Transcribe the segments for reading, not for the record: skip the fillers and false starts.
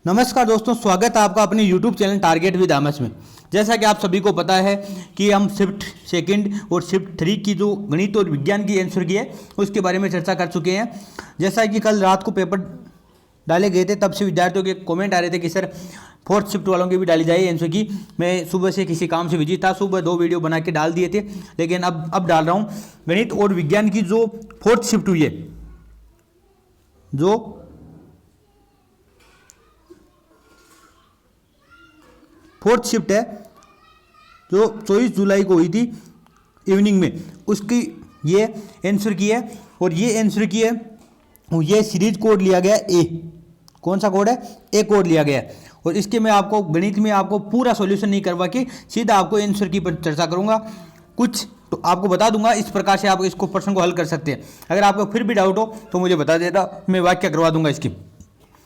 नमस्कार दोस्तों, स्वागत है आपका अपने YouTube channel target with Amas में। जैसा कि आप सभी को पता है कि हम शिफ्ट सेकंड और शिफ्ट 3 की जो गणित और विज्ञान की आंसर की है उसके बारे में चर्चा कर चुके हैं। जैसा कि कल रात को पेपर डाले गए थे तब से विद्यार्थियों के कमेंट आ रहे थे कि सर फोर्थ शिफ्ट वालों की भी डाली जाए आंसर की। मैं सुबह से किसी काम से बिजी था, सुबह 2 वीडियो बना के डाल दिए थे, लेकिन अब डाल रहा हूँ। गणित और विज्ञान की जो फोर्थ शिफ्ट हुई है, जो फोर्थ शिफ्ट है, जो 24 जुलाई को हुई थी इवनिंग में, उसकी ये आंसर की है। और ये आंसर की है, ये सीरीज कोड लिया गया ए। कौन सा कोड है? ए कोड लिया गया है। और इसके मैं आपको गणित में आपको पूरा सॉल्यूशन नहीं करवा के सीधा आपको आंसर की पर चर्चा करूंगा। कुछ तो आपको बता दूंगा, इस प्रकार से आप इसको प्रश्न को हल कर सकते हैं। अगर आपको फिर भी डाउट हो तो मुझे बता देता, मैं व्याख्या करवा दूंगा इसकी।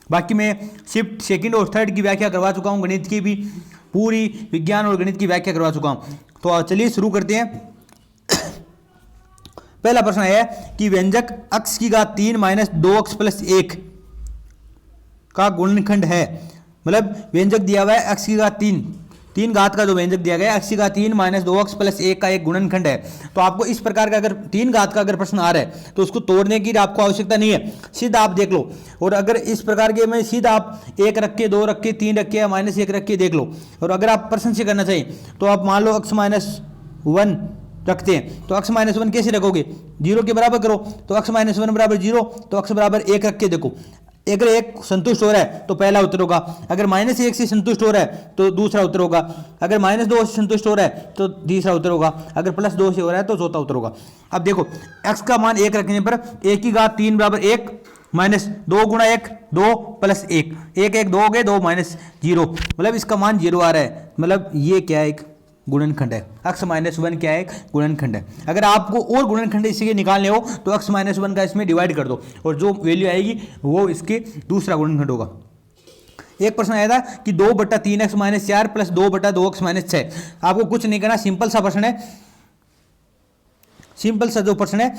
बाकी मैं शिफ्ट सेकंड और थर्ड की व्याख्या करवा चुका हूँ, गणित की भी पूरी, विज्ञान और गणित की व्याख्या करवा चुका हूँ। तो चलिए शुरू करते हैं। पहला प्रश्न है कि व्यंजक x की घात 3 माइनस 2x प्लस 1 का गुणनखंड है। मतलब व्यंजक दिया हुआ है x की घात 3 घात का जो व्यंजक दिया गया है x की घात 3 माइनस 2x प्लस 1 का एक गुणनखंड है। तो आपको इस प्रकार का अगर 3 घात का अगर प्रश्न आ रहा है तो उसको तोड़ने की आपको आवश्यकता नहीं है, सीधा आप देख लो। और अगर इस प्रकार के में सीधा आप 1 रख के, 2 रख के, 3 रख के या -1 रख के देख लो। और अगर आप प्रश्न से करना चाहिए तो आप मान लो x माइनस 1 रखते हैं, तो x माइनस 1 कैसे रखोगे? 0 के बराबर करो। तो x माइनस 1 बराबर 0, तो x बराबर 1 रख के देखो। अगर 1 संतुष्ट हो रहा है तो पहला उत्तर होगा, अगर -1 से संतुष्ट हो रहा है तो दूसरा उत्तर होगा, अगर -2 से संतुष्ट हो रहा है तो तीसरा उत्तर होगा, अगर +2 से हो रहा है तो चौथा उत्तर होगा। अब देखो, x का मान 1 रखने पर 1 की घात 3 बराबर 1 माइनस 2 गुणा 1 2 प्लस 1 1 1 2 हो गए, 2 माइनस 0, मतलब इसका मान 0 आ रहा है। मतलब ये क्या है? एक गुणनखंड है। x माइनस 1 क्या है? एक गुणनखंड है। अगर आपको और गुणनखंड इसके निकालने हो तो x माइनस 1 का इसमें डिवाइड कर दो और जो वैल्यू आएगी वो इसके दूसरा गुणनखंड होगा। एक प्रश्न आया था कि 2/3x minus 4 plus 2/2x minus 6। आपको कुछ नहीं करना, सिंपल सा प्रश्न है। सिंपल सा जो प्रश्न है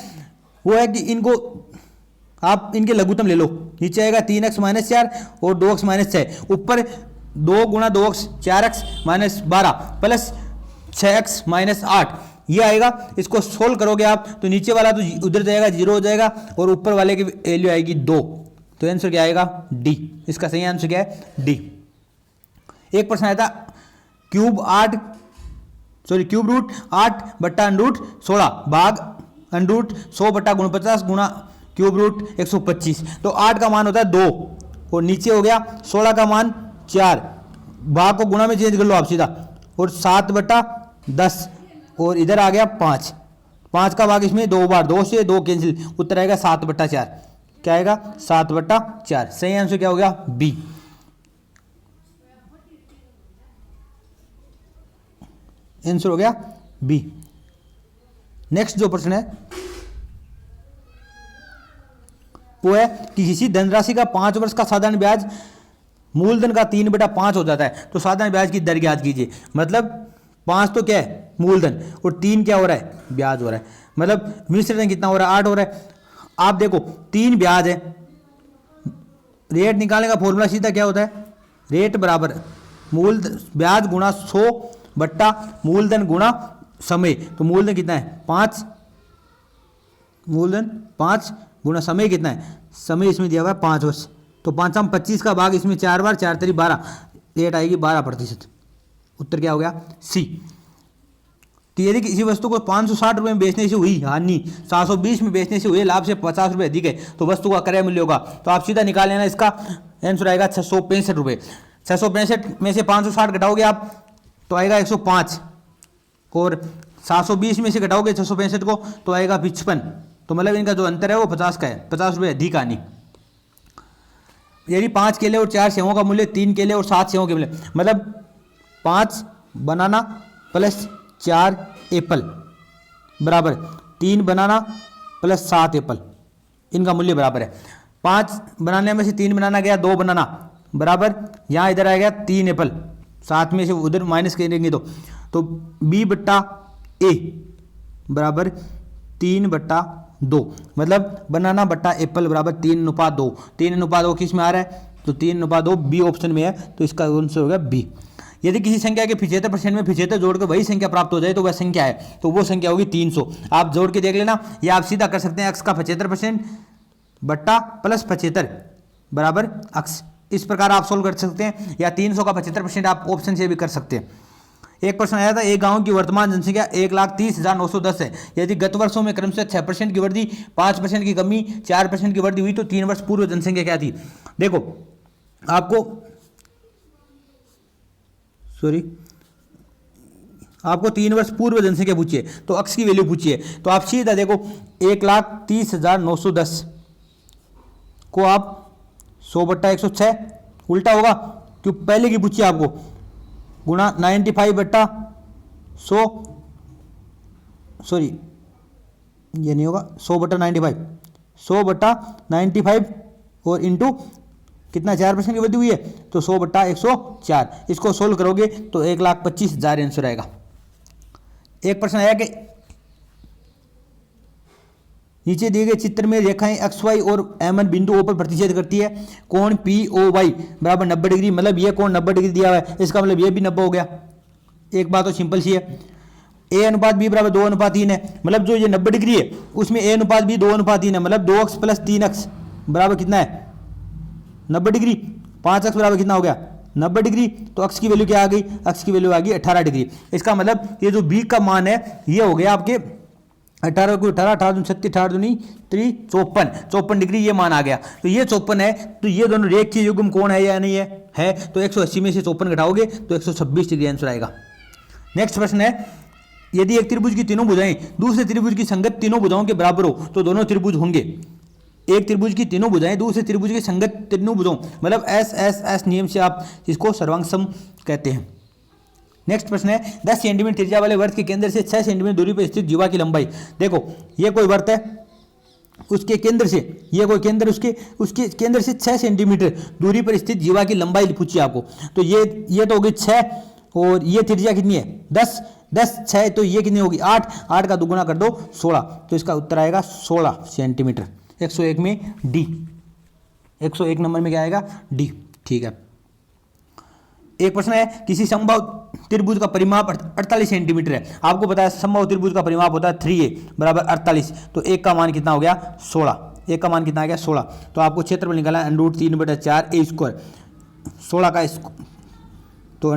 वो है कि इनको आप इनके लघुत्तम ले लो। नीचे आएगा 3x माइनस 4 और 2x माइनस 6, ऊपर 2 गुणा 2x 4x minus 12 plus 6x minus 8 ये आएगा। इसको सोल्व करोगे आप तो नीचे वाला तो उधर जाएगा, 0 हो जाएगा, और ऊपर वाले की वैल्यू आएगी 2। तो आंसर क्या आएगा? डी। इसका सही आंसर क्या है? डी। एक प्रश्न आया था क्यूब रूट 8 बट्टा अंडरूट 16 भाग अंडरूट 100 बट्टा 49 गुणा क्यूब रूट 125। तो 8 का मान होता है 2 और नीचे हो गया 16 का मान 4, भाग को गुणा में चेंज कर लो आप सीधा, और 7/10 और इधर आ गया 5 का भाग इसमें 2 बार, 2 से 2 कैंसिल, उत्तर आएगा 7/4। क्या आएगा? 7/4। सही आंसर क्या हो गया? बी। आंसर हो गया बी। नेक्स्ट जो प्रश्न है वो है कि किसी धनराशि का 5 वर्ष का साधारण ब्याज मूलधन का 3/5 हो जाता है तो साधारण ब्याज की दर ज्ञात कीजिए। मतलब 5 तो क्या है? मूलधन, और 3 क्या हो रहा है? ब्याज हो रहा है। मतलब मिश्रण कितना हो रहा है? 8 हो रहा है। आप देखो 3 ब्याज है, रेट निकालने का फॉर्मूला सीधा क्या होता है? रेट बराबर मूलधन ब्याज गुणा 100 बट्टा मूलधन गुणा समय। तो मूलधन कितना है? 5, मूलधन 5 गुणा समय कितना है? समय इसमें दिया हुआ है 5 वर्ष, तो 5 25 का भाग इसमें 4 बार, 4 3 12, रेट आएगी 12%। उत्तर क्या हो गया? सी। तो यदि किसी वस्तु को 560 रुपये में बेचने से हुई हानि 720 में बेचने से हुए लाभ से 50 रुपये अधिक है तो वस्तु का क्रय मूल्य होगा। तो आप सीधा निकाल लेना, इसका आंसर आएगा 665 रुपये। 665 में से 560 घटाओगे आप तो आएगा 105, और 720 में से घटाओगे 665 को तो आएगा 55। तो मतलब इनका जो अंतर है वो 50 का है, 50 रुपये अधिक हानि। यदि 5 केले और 4 सेवों का मूल्य 3 केले और 7 सेवों के मूल्य, मतलब 5 बनाना प्लस 4 एप्पल बराबर 3 बनाना प्लस 7 एप्पल, इनका मूल्य बराबर है। 5 बनाने में से 3 बनाना गया, 2 बनाना बराबर, यहाँ इधर आ गया 3 एप्पल, 7 में से उधर माइनस करेंगे तो B/A बराबर 3/2, मतलब बनाना बट्टा एप्पल बराबर 3:2। 3:2 किस में आ रहा है? तो 3:2 बी ऑप्शन में है, तो इसका आंसर होगा बी। यदि किसी संख्या के 75% में 75 जोड़ के वही संख्या प्राप्त हो जाए तो वह संख्या है, तो वो संख्या होगी 300। आप जोड़ के देख लेना, या आप सीधा कर सकते हैं एक्स का 75% बट्टा प्लस 75 बराबर एक्स, इस प्रकार आप सोल्व कर सकते हैं, या 300 का 75% आप ऑप्शन से भी कर सकते हैं। एक प्रश्न आया था, एक गांव की वर्तमान जनसंख्या 1,30,910 है। यदि गत वर्षों में क्रमशः 6% की वृद्धि, 5% की कमी, 4% की वृद्धि हुई तो 3 वर्ष पूर्व जनसंख्या क्या थी। देखो आपको 3 वर्ष पूर्व जनसंख्या पूछिए, तो अक्स की वैल्यू पूछिए, तो आप सीधा देखो 1,30,910 को आप 100/106 उल्टा होगा, क्यों पहले की पूछिए आपको, गुणा 95/100, सॉरी ये नहीं होगा, 100/95, 100/95 और इंटू कितना 4% की वृद्धि हुई है, तो 100/104, इसको सोल्व करोगे तो 1,25,000 आंसर आएगा। एक प्रश्न आया कि नीचे दिए गए चित्र में रेखाएं एक्स वाई और एम एन बिंदु ओ पर प्रतिच्छेद करती है, कोण पी ओ वाई बराबर 90 डिग्री, मतलब ये कोण 90 डिग्री दिया हुआ है, इसका मतलब ये भी 90 हो गया। एक बात तो सिंपल सी है, ए अनुपात बी बराबर 2:3 है, मतलब जो ये 90 डिग्री है उसमें ए अनुपात बी 2:3 है, मतलब 2x प्लस 3x बराबर कितना है 90 डिग्री, 5x बराबर कितना हो गया 90 डिग्री, तो x की वैल्यू क्या आ गई, x की वैल्यू आ गई 18 डिग्री। इसका मतलब ये जो b का मान है ये हो गया आपके 18 को 18 18 36 18 54 डिग्री, ये मान आ गया। तो ये 54 है, तो ये दोनों रेखीय युग्म कोण है या नहीं है, तो 180 में से 54 घटाओगे तो 126 डिग्री आंसर आएगा। नेक्स्ट प्रश्न है, यदि एक त्रिभुज की तीनों भुजाएं दूसरे त्रिभुज की संगत तीनों भुजाओं के बराबर हो तो दोनों त्रिभुज होंगे। एक त्रिभुज की तीनों भुजाएं दूसरे त्रिभुज की संगत तीनों भुजाओं, मतलब एस एस एस नियम से आप इसको सर्वांग सम कहते हैं। नेक्स्ट प्रश्न है, 10 सेंटीमीटर त्रिज्या वाले वृत्त के केंद्र से 6 सेंटीमीटर दूरी पर स्थित जीवा की लंबाई। देखो ये कोई वृत्त है, उसके केंद्र से ये कोई केंद्र, उसके केंद्र से 6 सेंटीमीटर दूरी पर स्थित जीवा की लंबाई पूछिए आपको, तो ये तो हो गई 6 और ये त्रिज्या कितनी है 10 6, तो ये कितनी होगी 8 का दुगुना कर दो 16, तो इसका उत्तर आएगा 16 सेंटीमीटर। 101 में डी, 101 नंबर में क्या आएगा डी। ठीक है, एक प्रश्न है, किसी समबाहु त्रिभुज का परिमाप 48 सेंटीमीटर है। आपको पता है समबाहु त्रिभुज का परिमाप होता है 3a बराबर 48, तो एक का मान कितना हो गया 16, एक का मान कितना आ गया 16, तो आपको क्षेत्रफल निकालना है √3/4 a स्क्वायर, 16 का तो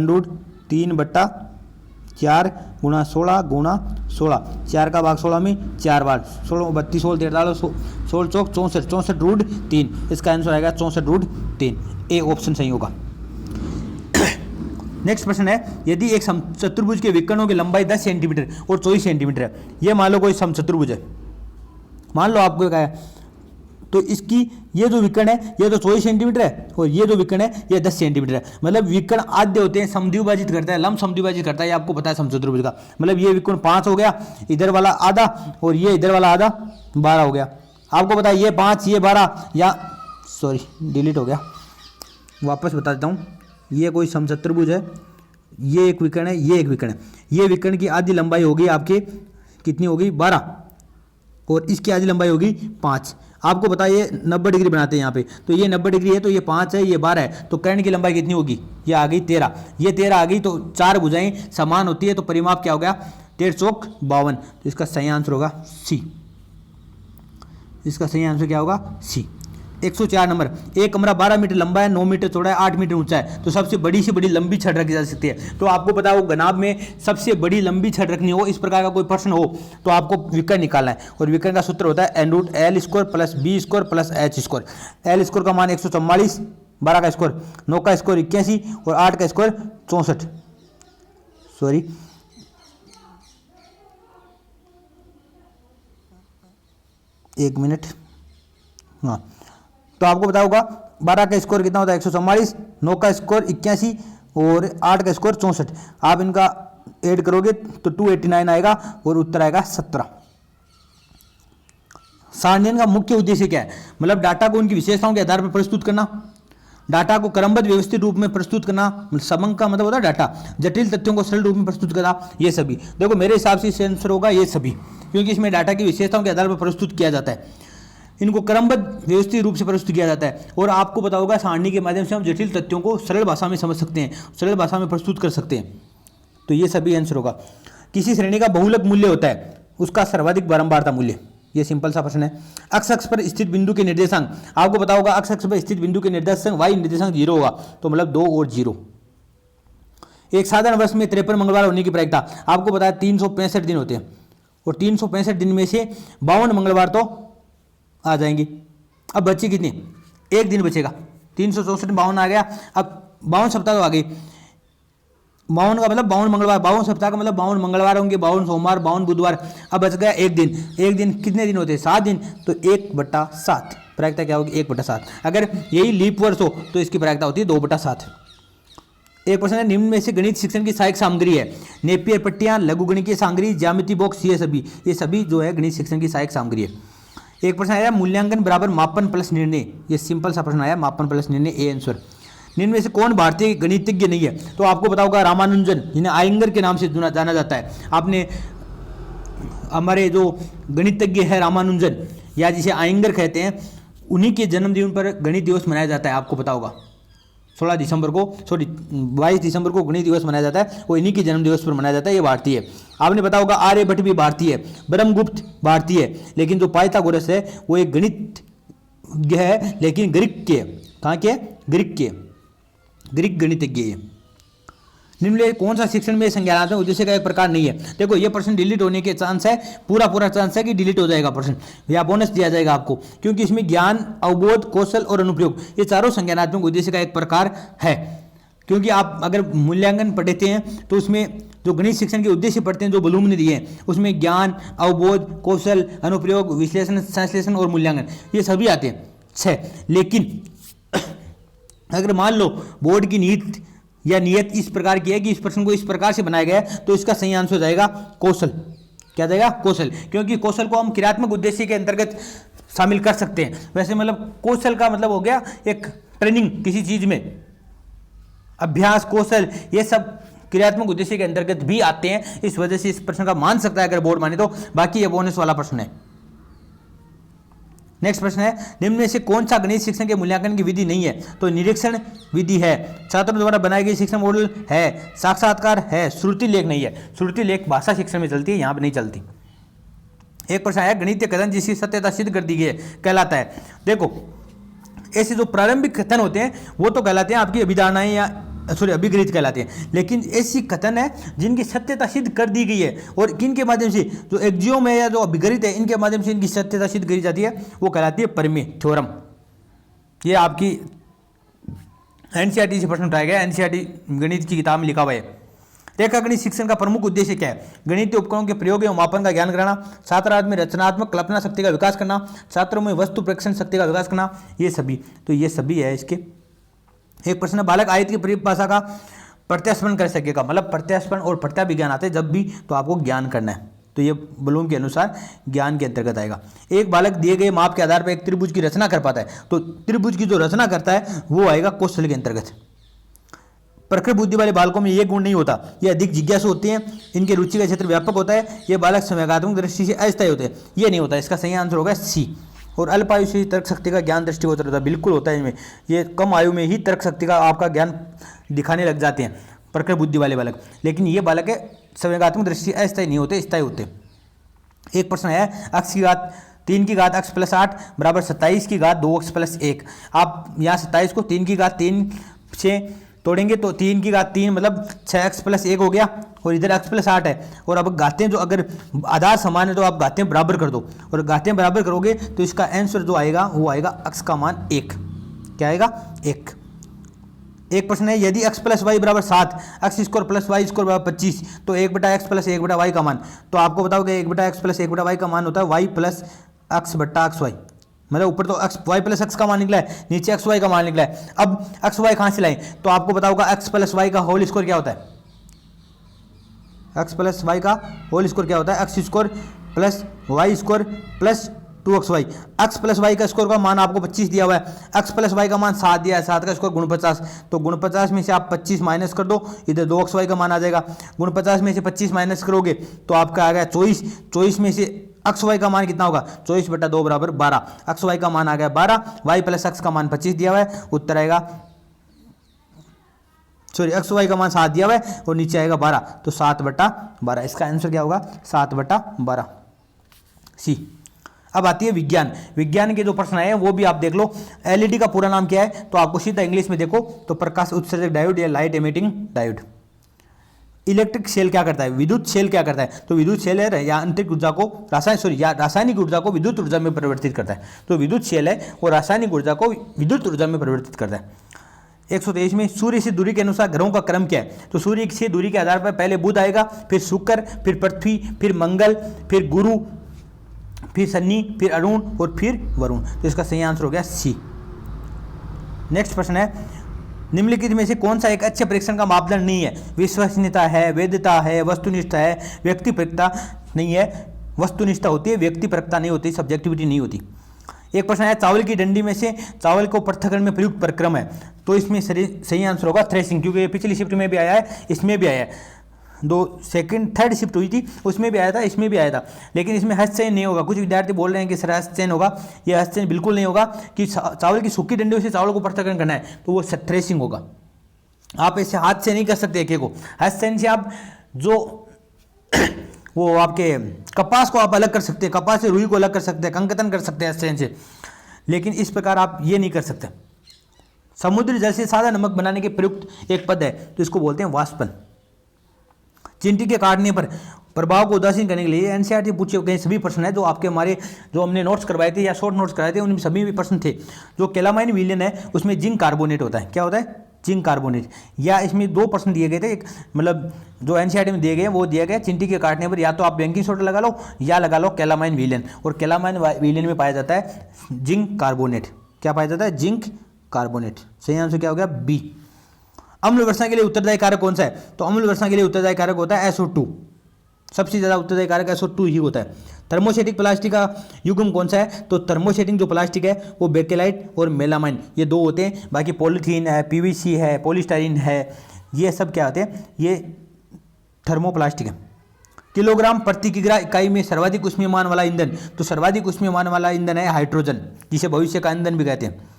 √3/4 गुणा 16 गुणा 16, 4 का भाग 16 में 4 बार, 16 32 16 43 16 चौक 64 64√3, इसका आंसर आएगा 64√3, ए ऑप्शन सही होगा। नेक्स्ट प्रश्न है, यदि एक समचतुर्भुज के विकर्णों की लंबाई 10 सेंटीमीटर और 24 सेंटीमीटर है, ये मान लो कोई समचतुर्भुज है, मान लो आपको क्या है, तो इसकी ये जो विकर्ण है ये तो 24 सेंटीमीटर है और ये जो विकर्ण है ये 10 सेंटीमीटर है, मतलब विकर्ण आद्य होते हैं, समद्विभाजित करता है, लंब समद्विभाजित करता है, ये आपको पता है समचतुर्भुज का। मतलब ये विकर्ण 5 हो गया, इधर वाला आधा और ये इधर वाला आधा 12 हो गया। आपको पता है ये 5 ये 12, या सॉरी डिलीट हो गया, वापस बता देता हूँ, ये कोई समचतुर्भुज है, ये एक विकर्ण है, ये एक विकर्ण है, ये विकर्ण की आधी लंबाई होगी आपकी कितनी होगी 12 और इसकी आधी लंबाई होगी 5। आपको पता है ये 90 डिग्री बनाते हैं यहाँ पे, तो ये 90 डिग्री है, तो ये 5 है ये 12 है, तो कर्ण की लंबाई कितनी होगी, ये आ गई 13, ये 13 आ गई, तो 4 भुजाएं समान होती है, तो परिमाप क्या हो गया 13 चौक 52, तो इसका सही आंसर होगा सी, इसका सही आंसर क्या होगा सी। 104 नंबर, एक कमरा 12 मीटर लंबा है, 9 मीटर चौड़ा है, 8 मीटर ऊंचा है, तो सबसे बड़ी से बड़ी लंबी छत रखी जा सकती है। तो आपको पता हो गनाब में सबसे बड़ी लंबी छत रखनी हो, इस प्रकार का कोई प्रश्न हो तो आपको विकर्ण निकालना है, और विकर्ण का सूत्र होता है n√L² + b² + h²। L square का मान 144, 12 का स्क्वायर 9 का स्क्वायर 81 और 8 का स्क्वायर 64, सॉरी एक मिनट, हाँ, तो आपको पता होगा 12 का स्कोर कितना होता है 144, 9 का स्कोर 81 और 8 का स्कोर 64, आप इनका ऐड करोगे तो 289 आएगा और उत्तर आएगा 17। सारणियन का मुख्य उद्देश्य क्या है, मतलब डाटा को उनकी विशेषताओं के आधार पर प्रस्तुत करना, डाटा को क्रमबद्ध व्यवस्थित रूप में प्रस्तुत करना, समंक का मतलब होता है डाटा, जटिल तथ्यों को सरल रूप में प्रस्तुत करना, ये सभी। देखो मेरे हिसाब से इसका आंसर होगा ये सभी, क्योंकि इसमें डाटा की विशेषताओं के आधार पर प्रस्तुत किया जाता है। इनको क्रमबद्ध व्यवस्थित रूप से प्रस्तुत किया जाता है। और आपको पता होगा सारणी के माध्यम से हम जटिल तथ्यों को सरल भाषा में समझ सकते हैं, सरल भाषा में प्रस्तुत कर सकते हैं। तो ये सभी आंसर होगा। किसी श्रेणी का बहुलक मूल्य होता है, उसका सर्वाधिक बारंबारता मूल्य। ये सिंपल सा प्रश्न है। अक्ष अक्ष पर स्थित बिंदु के निर्देशांक, आपको पता होगा अक्ष अक्ष पर स्थित बिंदु के निर्देशांक y निर्देशांक 0 होगा, तो मतलब 2 और 0। एक साधारण वर्ष में 53 मंगलवार होने की प्रायिकता, आपको पता है 365 दिन होते हैं, और 365 दिन में से 52 मंगलवार तो आ जाएंगे। अब बचे कितने? एक दिन बचेगा। 364 में 52 आ गया, अब 52 सप्ताह तो आ गई। 52 का मतलब 52 मंगलवार, 52 सप्ताह का मतलब 52 मंगलवार होंगे, 52 सोमवार, 52 बुधवार। अब बच गया एक दिन। एक दिन कितने दिन होते हैं? 7 दिन, तो 1/7 प्रायिकता क्या होगी? 1/7। अगर यही लीप वर्ष हो तो इसकी प्रायिकता होती है 2/7। एक प्रश्न है, निम्न में से गणित शिक्षण की सहायक सामग्री है? नेपियर पट्टियां, लघुगणिकीय सामग्री, ज्यामिति बॉक्स, ये सभी जो है गणित शिक्षण की सहायक सामग्री है। एक प्रश्न आया, मूल्यांकन बराबर मापन प्लस निर्णय। ये सिंपल सा प्रश्न आया, मापन प्लस निर्णय, ए आंसर। निम्न में से कौन भारतीय गणितज्ञ नहीं है? तो आपको पता होगा रामानुजन, जिन्हें आयंगर के नाम से जाना जाता है। आपने हमारे जो गणितज्ञ है रामानुजन, या जिसे आयंगर कहते हैं, उन्हीं के जन्मदिन पर गणित दिवस मनाया जाता है। आपको पता होगा 22 दिसंबर को गणित दिवस मनाया जाता है, वो इन्हीं के जन्म दिवस पर मनाया जाता है। ये भारतीय है। आपने पता होगा आर्यभट्ट भी भारतीय है, ब्रह्मगुप्त भारतीय है, लेकिन जो पाइथागोरस है वो एक गणितज्ञ है, लेकिन ग्रीक के। कहाँ के? ग्रीक गणितज्ञ है। निम्नलिखित कौन सा शिक्षण में संज्ञानात्मक उद्देश्य का एक प्रकार नहीं है? देखो ये प्रश्न डिलीट होने के चांस है, पूरा चांस है कि डिलीट हो जाएगा प्रश्न, या बोनस दिया जाएगा आपको, क्योंकि इसमें ज्ञान, अवबोध, कौशल और अनुप्रयोग, ये चारों संज्ञानात्मक उद्देश्य का एक प्रकार है। क्योंकि आप अगर मूल्यांकन पढ़ते हैं तो उसमें जो गणित शिक्षण के उद्देश्य पढ़ते हैं, जो ब्लूम ने दिए हैं, उसमें ज्ञान, अवबोध, कौशल, अनुप्रयोग, विश्लेषण, संश्लेषण और मूल्यांकन, ये सभी आते हैं 6। लेकिन अगर मान लो बोर्ड की नीति या नियत इस प्रकार की है कि इस प्रश्न को इस प्रकार से बनाया गया है, तो इसका सही आंसर हो जाएगा कौशल। क्या जाएगा? कौशल। क्योंकि कौशल को हम क्रियात्मक उद्देश्य के अंतर्गत शामिल कर सकते हैं। वैसे मतलब कौशल का मतलब हो गया एक ट्रेनिंग किसी चीज में, अभ्यास, कौशल, ये सब क्रियात्मक उद्देश्य के अंतर्गत भी आते हैं। इस वजह से इस प्रश्न का मान सकता है अगर बोर्ड माने तो। बाकी ये बोनस वाला प्रश्न है। नेक्स्ट प्रश्न है, निम्न में से कौन सा गणित शिक्षण के मूल्यांकन की विधि नहीं है? तो निरीक्षण विधि है, छात्रों द्वारा बनाई गई शिक्षण मॉडल है, साक्षात्कार है, श्रुति लेख नहीं है। श्रुति लेख भाषा शिक्षण में चलती है, यहाँ पर नहीं चलती। एक प्रश्न आया, गणितीय कथन जिसकी सत्यता सिद्ध कर दी गई है कहलाता है? देखो ऐसे जो प्रारंभिक कथन होते हैं वो तो कहलाते हैं आपकी अभिधारणाएं या अभिगणित कहलाते हैं, लेकिन ऐसी कथन है जिनकी सत्यता सिद्ध कर दी गई है और किनके माध्यम से, जो एक्जियोम है या जो अभिगणित है, इनके माध्यम से इनकी सत्यता सिद्ध करी जाती है, वो कहलाती है प्रमेय, थ्योरम। ये आपकी एनसीईआरटी से प्रश्न उठाया गया, एनसीईआरटी गणित की किताब में लिखा हुआ है। रेखा गणित शिक्षण का प्रमुख उद्देश्य क्या है? गणितीय उपकरणों के प्रयोग एवं मापन का ज्ञान कराना, छात्र में रचनात्मक कल्पना शक्ति का विकास करना, छात्रों में वस्तु प्रेक्षण शक्ति का विकास करना, ये सभी। तो ये सभी है इसके। एक प्रश्न, बालक आयत की परिभाषा का प्रत्यास्पण कर सकेगा? मतलब प्रत्यास्पण और प्रत्याभिज्ञान आते हैं जब भी, तो आपको ज्ञान करना है, तो ये ब्लूम के अनुसार ज्ञान के अंतर्गत आएगा। एक बालक दिए गए माप के आधार पर एक त्रिभुज की रचना कर पाता है, तो त्रिभुज की जो रचना करता है वो आएगा कौशल के अंतर्गत। प्रखर बुद्धि वाले बालकों में ये गुण नहीं होता, ये अधिक जिज्ञासु होते हैं, इनके रुचि का क्षेत्र व्यापक होता है, ये बालक संवेगात्मक दृष्टि से अस्थायी होते हैं, ये नहीं होता। इसका सही आंसर होगा सी। और अल्प आयु से तर्क शक्ति का ज्ञान दृष्टिगोचर होता है, बिल्कुल होता है इनमें। ये कम आयु में ही तर्क शक्ति का आपका ज्ञान दिखाने लग जाते हैं प्रखर बुद्धि वाले बालक, लेकिन ये बालक है संवेगात्मक दृष्टि से अस्थायी नहीं होते, स्थायी होते। एक प्रश्न है, अक्ष की घात 3 की घात x + 8 बराबर 27 की घात 2x + 1। आप यहाँ 27 को 3 की घात 3 से तोड़ेंगे तो 3 की घात 3 मतलब 6x + 1 हो गया, और इधर x + 8 है। और अब घातें जो अगर आधार समान है तो आप घातें बराबर कर दो, और घातें बराबर करोगे तो इसका आंसर जो आएगा वो आएगा x का मान 1। क्या आएगा? 1। एक प्रश्न है, यदि x + y = 7, x² + y² = 25, तो 1/x + 1/y का मान। तो आपको बताओ कि 1/x + 1/y का मान होता है y + x/xy। मतलब ऊपर तो y + x का मान निकला है, नीचे xy का मान निकला है। अब xy कहाँ से लाएं? तो आपको पता होगा x + y का होल स्क्वायर क्या होता है? x + y का होल स्क्वायर क्या होता है? x² + y² + 2xy। x + y का स्क्वायर का मान आपको 25 दिया हुआ है, x + y का मान 7 दिया है, 7 का स्क्वायर 49। तो 49 में से आप 25 माइनस कर दो, इधर 2xy का मान आ जाएगा। 49 में से 25 माइनस करोगे तो आपका आ गया 24। 24 में से अक्स वाई का मान कितना होगा 24/2 बराबर 12। अक्स वाई का मान आ गया 12, वाई प्लस अक्स का मान 25 दिया हुआ है, उत्तर आएगा सॉरी अक्स वाई का मान 7 दिया हुआ है और नीचे आएगा 12, तो 7/12। इसका आंसर क्या होगा 7/12 सी। अब आती है विज्ञान। विज्ञान के जो प्रश्न आए हैं वो भी आप देख लो। एलईडी का पूरा नाम क्या है, तो आपको सीधा इंग्लिश में देखो तो प्रकाश उत्सर्जक डायोड या light emitting diode. Electric cell क्या करता है, विद्युत सेल क्या करता है, तो विद्युत सेल है यांत्रिक ऊर्जा को रासायनिक ऊर्जा को विद्युत ऊर्जा में परिवर्तित करता है। तो विद्युत सेल है वो रासायनिक ऊर्जा को विद्युत ऊर्जा में परिवर्तित करता है। 123 में सूर्य से दूरी के अनुसार ग्रहों का क्रम क्या है, तो सूर्य से दूरी के आधार पर पहले बुध आएगा, फिर शुक्र, फिर पृथ्वी, फिर मंगल, फिर गुरु, फिर शनि, फिर अरुण और फिर वरुण। तो इसका सही आंसर हो गया सी। नेक्स्ट प्रश्न है, निम्नलिखित में से कौन सा एक अच्छे परीक्षण का मापदंड नहीं है, विश्वसनीयता है, वैधता है, वस्तुनिष्ठता है, व्यक्तिपरकता नहीं है। वस्तुनिष्ठता होती है, व्यक्तिपरकता नहीं होती, सब्जेक्टिविटी नहीं होती। एक प्रश्न है, चावल की डंडी में से चावल को पृथक्करण में प्रयुक्त प्रक्रम है, तो इसमें सही आंसर होगा थ्रेसिंग, क्योंकि पिछली शिफ्ट में भी आया है, इसमें भी आया है। थर्ड शिफ्ट हुई थी उसमें भी आया था, इसमें भी आया था, लेकिन इसमें हस्तचयन नहीं होगा। कुछ विद्यार्थी बोल रहे हैं कि सर हस्तचयन होगा, यह हस्तचयन बिल्कुल नहीं होगा कि चावल की सूखी डंडियों से चावल को पृथक्करण करना है, तो वो थ्रेसिंग होगा। आप ऐसे हाथ से नहीं कर सकते एक को, हस्तचयन से आप जो वो आपके कपास को आप अलग कर सकते हैं, कपास से रुई को अलग कर सकते हैं, कंकतन कर सकते हैं हस्तचयन से, लेकिन इस प्रकार आप ये नहीं कर सकते। समुद्री जल से सादा नमक बनाने के प्रयुक्त एक पद है, तो इसको बोलते हैं वाष्पन। चींटी के काटने पर प्रभाव को उदासीन करने के लिए एनसीईआरटी पूछे गए सभी प्रश्न है जो आपके हमारे जो हमने नोट्स करवाए थे या शॉर्ट नोट्स कराए थे, उनमें सभी भी प्रश्न थे। जो कैलामाइन विलयन है उसमें जिंक कार्बोनेट होता है, क्या होता है जिंक कार्बोनेट। या इसमें 2 प्रश्न दिए गए थे, एक मतलब जो एनसीईआरटी में दिए गए वो दिया गया चींटी के काटने पर या तो आप बेकिंग सोडा लगा लो या लगा लो कैलामाइन विलयन, और कैलामाइन विलयन में पाया जाता है जिंक कार्बोनेट। क्या पाया जाता है जिंक कार्बोनेट। सही आंसर क्या हो गया बी। अम्ल वर्षा के लिए उत्तरदायी कारक कौन सा है, तो अम्ल वर्षा के लिए उत्तरदायी कारक होता है SO2। सबसे ज़्यादा उत्तरदायी कारक SO2 ही होता है। थर्मोसेटिक प्लास्टिक का युग्म कौन सा है, तो थर्मोसेटिक जो प्लास्टिक है वो बेकेलाइट और मेलामाइन ये 2 होते हैं। बाकी पॉलीथीन है, PVC है, पॉलीस्टाइरीन है, ये सब क्या होते हैं, ये थर्मोप्लास्टिक है। किलोग्राम प्रति किग्रा इकाई में सर्वाधिक ऊष्मीयमान वाला ईंधन, तो सर्वाधिक ऊष्मीयमान वाला ईंधन है हाइड्रोजन, जिसे भविष्य का ईंधन भी कहते हैं।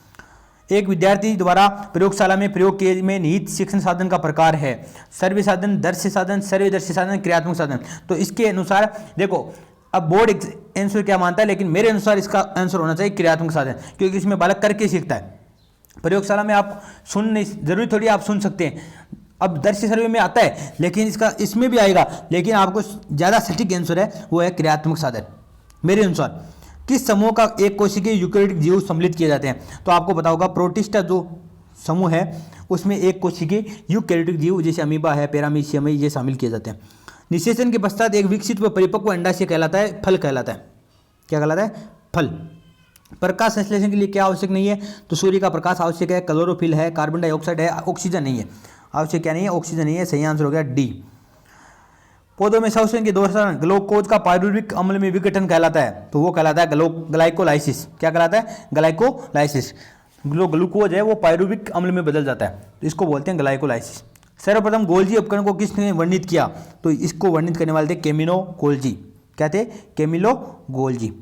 एक विद्यार्थी द्वारा प्रयोगशाला में प्रयोग किए में निहित शिक्षण साधन का प्रकार है सर्वे साधन, दर्श्य साधन, सर्वदर्शी साधन, क्रियात्मक साधन। तो इसके अनुसार देखो, अब बोर्ड आंसर क्या मानता है, लेकिन मेरे अनुसार इसका आंसर होना चाहिए क्रियात्मक साधन, क्योंकि इसमें बालक करके सीखता है। प्रयोगशाला में आप सुन नहीं, जरूरी थोड़ी आप सुन सकते हैं। अब दर्श्य सर्वे में आता है, लेकिन इसमें भी आएगा, लेकिन आपको ज़्यादा सटीक आंसर है वो है क्रियात्मक साधन मेरे अनुसार। किस समूह का एक कोशिकीय यूकेरियोटिक जीव सम्मिलित किए जाते हैं, तो आपको पता होगा प्रोटिस्टा जो समूह है उसमें एक कोशिकीय यूकेरियोटिक जीव जैसे अमीबा है, पैरामीशियम है, ये शामिल किए जाते हैं। निषेचन के पश्चात एक विकसित व परिपक्व अंडाशय कहलाता है फल कहलाता है। क्या कहलाता है फल। प्रकाश संश्लेषण के लिए क्या आवश्यक नहीं है, तो सूर्य का प्रकाश आवश्यक है, क्लोरोफिल है, कार्बन डाइऑक्साइड है, ऑक्सीजन नहीं है। आवश्यक क्या नहीं है, ऑक्सीजन नहीं है। सही आंसर हो गया डी। पौधों में श्वसन के दौरान ग्लूकोज का पायरुविक अम्ल में विघटन कहलाता है, तो वो कहलाता है ग्लाइकोलाइसिस। क्या कहलाता है ग्लाइकोलाइसिस। ग्लूकोज है वो पायरुविक अम्ल में बदल जाता है, तो इसको बोलते हैं ग्लाइकोलाइसिस। सर्वप्रथम गोल्जी उपकरण को किसने वर्णित किया, तो इसको वर्णित करने वाले थे कैमिलो गोल्जी। क्या थे कैमिलो गोल्जी।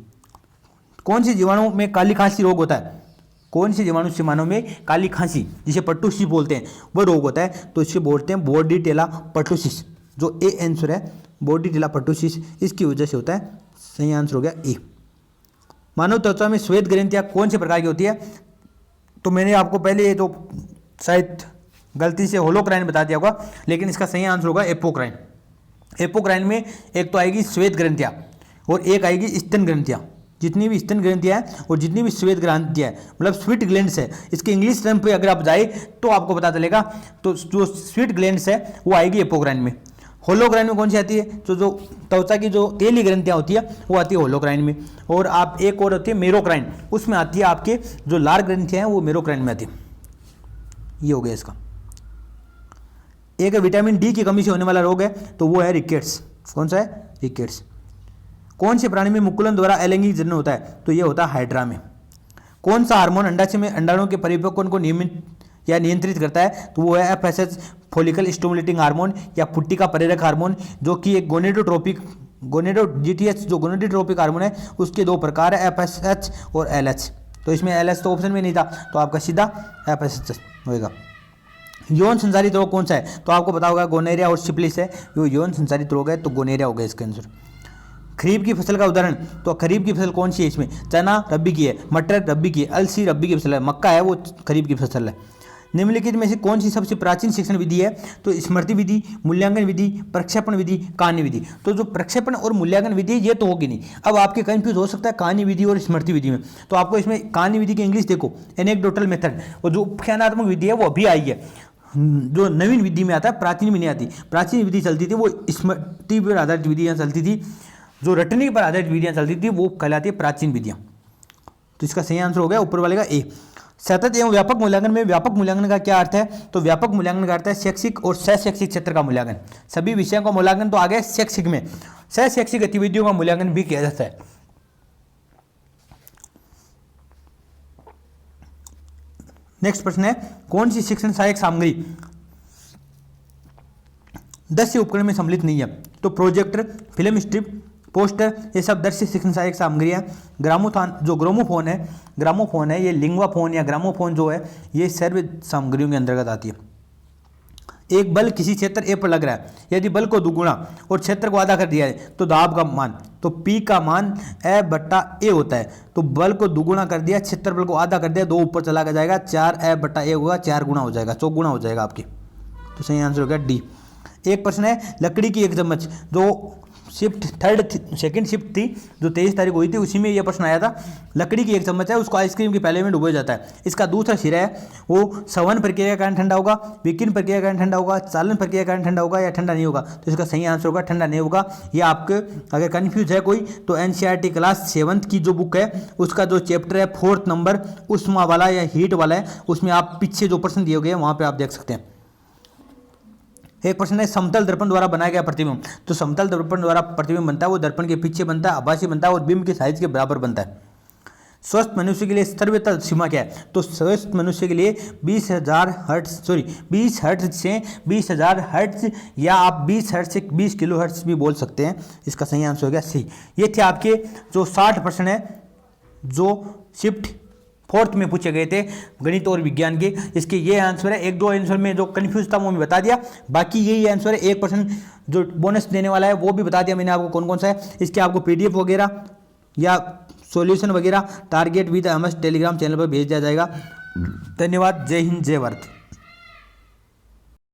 कौन से जीवाणु में काली खांसी रोग होता है, कौन से जीवाणु से मानव में काली खांसी जिसे पट्टूसिस बोलते हैं वो रोग होता है, तो इसे बोलते हैं बोर्डिटेला पर्टुसिस। जो ए आंसर है बोर्डिटेला पर्टुसिस, इसकी वजह से होता है। सही आंसर हो गया ए। मानव त्वचा में श्वेत ग्रंथियां कौन से प्रकार की होती है, तो मैंने आपको पहले ये तो शायद गलती से होलोक्राइन बता दिया होगा, लेकिन इसका सही आंसर होगा एपोक्राइन। एपोक्राइन में एक तो आएगी श्वेत ग्रंथियां और एक आएगी स्तन ग्रंथियां। जितनी भी स्तन ग्रंथियां हैं और जितनी भी श्वेत ग्रंथियां हैं मतलब स्वीट ग्लैंड्स है, इसके इंग्लिश टर्म पे अगर आप जाए तो आपको पता चलेगा। तो जो स्वीट ग्लैंड्स है वो आएगी एपोक्राइन में। होलोक्राइन में कौन सी आती है, तो जो त्वचा की जो तेली ग्रंथियां होती है वो आती है होलोक्राइन में। और आप एक और होती है मेरोक्राइन, उसमें आती है आपके जो लार ग्रंथियां हैं वो मेरोक्राइन में आती है। ये हो गया इसका। एक विटामिन डी की कमी से होने वाला रोग है, तो वो है रिकेट्स। कौन सा है रिकेट्स। कौन से प्राणी में मुकुलन द्वारा अलैंगिक जनन होता है, तो ये होता है हाइड्रा में। कौन सा हार्मोन अंडाशय में अंडाणुओं के परिपक्वन को नियमित या नियंत्रित करता है, तो वो है FSH फॉलिकल स्टिमुलेटिंग हार्मोन या पुट्टी का प्रेरक हार्मोन, जो कि एक गोनेडोट्रोपिक GTH जो गोनेडोट्रोपिक हार्मोन है उसके दो प्रकार है, FSH और LH। तो इसमें LH तो ऑप्शन में नहीं था, तो आपका सीधा FSH होएगा। यौन संचारित रोग कौन सा है? तो आपको पता होगा गोनेरिया और सिफिलिस है, जो यौन संचारित रोग है, तो गोनेरिया हो गया इसका आंसर। खरीफ की फसल का उदाहरण, तो खरीफ की फसल कौन सी है इसमें? चना रबी की है, मटर रबी की है, अलसी रबी की फसल है, मक्का है वो खरीफ की फसल है। निम्नलिखित में से कौन सी सबसे प्राचीन शिक्षण विधि है? तो स्मृति विधि, मूल्यांकन विधि, प्रक्षेपण विधि, कहानी विधि। तो जो प्रक्षेपण और मूल्यांकन विधि ये तो होगी नहीं। अब आपके कंफ्यूज हो सकता है कहानी विधि और स्मृति विधि में, तो आपको इसमें कहानी विधि की इंग्लिश देखो, एनेक्डोटल मेथड, और जो उपख्यानात्मक विधि है वो अभी आई है। जो नवीन विधि में आता है, प्राचीन में नहीं आती। प्राचीन विधि चलती थी वो स्मृति पर आधारित विधियाँ चलती थी, जो रटने पर आधारित विधियाँ चलती थी वो कहलाती है प्राचीन विधियाँ। तो इसका सही आंसर हो गया ऊपर वाले का ए। सतत एवं व्यापक मूल्यांकन में व्यापक मूल्यांकन का क्या अर्थ है? तो व्यापक मूल्यांकन का अर्थ है शैक्षिक और सह-शैक्षिक क्षेत्र का मूल्यांकन। सभी विषयों का मूल्यांकन तो आ गया शैक्षिक में, सह-शैक्षिक गतिविधियों का मूल्यांकन भी किया जाता है। नेक्स्ट प्रश्न है, कौन सी शिक्षण सहायक सामग्री 10 से उपकरण में सम्मिलित नहीं है? तो प्रोजेक्टर, फिल्म स्ट्रिप, पोस्टर, ये सब 10 से शिक्षण सहायक सामग्रियाँ। ग्रामोफोन है, ये लिंगवा फोन या ग्रामोफोन जो है ये सर्व सामग्रियों के अंतर्गत आती है। एक बल किसी क्षेत्र ए पर लग रहा है, यदि बल को दुगुना और क्षेत्र को आधा कर दिया है तो दाब का मान, तो P का मान F/A होता है। तो बल को दुगुना कर दिया, क्षेत्रफल को आधा कर दिया, 2 ऊपर चला जाएगा, 4 F/A होगा, 4 गुना हो जाएगा, 4 गुना हो जाएगा आपकी। तो सही आंसर हो गया डी। एक प्रश्न है, लकड़ी की एक चम्मच, जो सेकंड शिफ्ट थी जो 23 तारीख हुई थी, उसी में यह प्रश्न आया था। लकड़ी की एक चम्मच है, उसको आइसक्रीम के प्याले में डुबोया जाता है। इसका दूसरा सिरा है वो सवन प्रक्रिया के कारण ठंडा होगा, विकिरण प्रक्रिया के कारण ठंडा होगा, चालन प्रक्रिया के कारण ठंडा होगा या ठंडा नहीं होगा? तो इसका सही आंसर होगा ठंडा नहीं होगा। ये आपके अगर कन्फ्यूज है कोई तो NCERT क्लास 7 की जो बुक है उसका जो चैप्टर है 4th नंबर उष्मा वाला या हीट वाला है, उसमें आप पीछे जो प्रश्न दिए गए हैं वहाँ पर आप देख सकते हैं। एक प्रश्न है, समतल दर्पण द्वारा बनाया गया प्रतिबिंब। तो समतल दर्पण द्वारा प्रतिबिंब बनता है वो दर्पण के पीछे बनता है, आभासी बनता है और बिंब के साइज के बराबर बनता है। स्वस्थ मनुष्य के लिए सर्वोत्तम सीमा क्या है? तो स्वस्थ मनुष्य के लिए 20 हर्ट्ज से 20,000 हर्ट्ज या आप 20 हर्ट्ज से 20 किलो हर्ट्ज भी बोल सकते हैं। इसका सही आंसर हो गया सी। ये थे आपके जो 60 प्रश्न है जो शिफ्ट 4th में पूछे गए थे गणित और विज्ञान के। इसके ये आंसर है। 1-2 आंसर में जो कंफ्यूज था वो मैं बता दिया, बाकी यही आंसर है। 1% जो बोनस देने वाला है वो भी बता दिया मैंने आपको कौन कौन सा है। इसके आपको PDF वगैरह या सॉल्यूशन वगैरह target with MS Telegram channel पर भेज दिया जाएगा। धन्यवाद। जय हिंद, जय भारत।